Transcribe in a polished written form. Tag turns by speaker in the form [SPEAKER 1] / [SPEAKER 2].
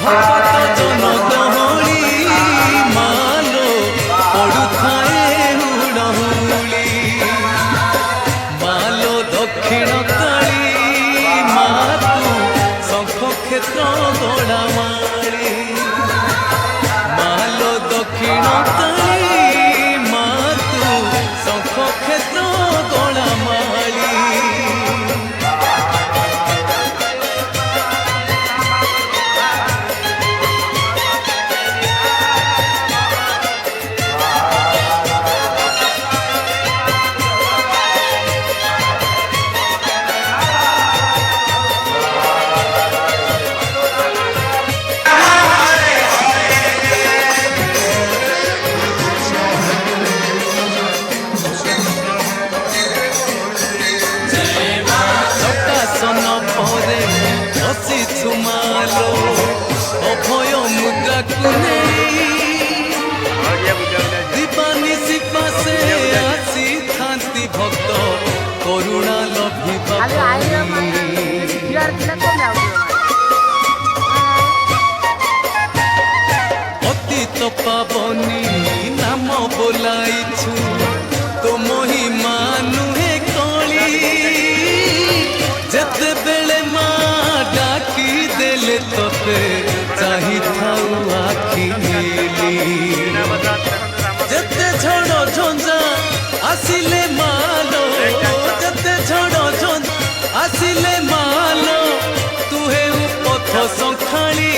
[SPEAKER 1] ভকত জন গহଳି মালো পড়ুথায়ে হুড়হুড়ি মালো দক্ষিণ কালী মা তু শঙ্খ ক্ষেত্র গড়ামাଳି মালো দক্ষিণ কালী মা তু শঙ্খ ক্ষেত্র গড়ামাଳି মালো অভয় মুদ্রাকু দীপানিশি পাশে আসি থান্তি ভক্ত করুণা লভিবা অতীত পাবনী নাম বোলাইছু তো মহিমা নুহে কলি যেতেবেলে মা ডাকি দেলে তোতে চাহি থাউ আখি মেলি যেতে ঝড় ঝঞ্ঝা আসিলে মালো যেতে ঝড় ঝঞ্ঝা আসিলে মালো তু হেউ পথ সংখাଳି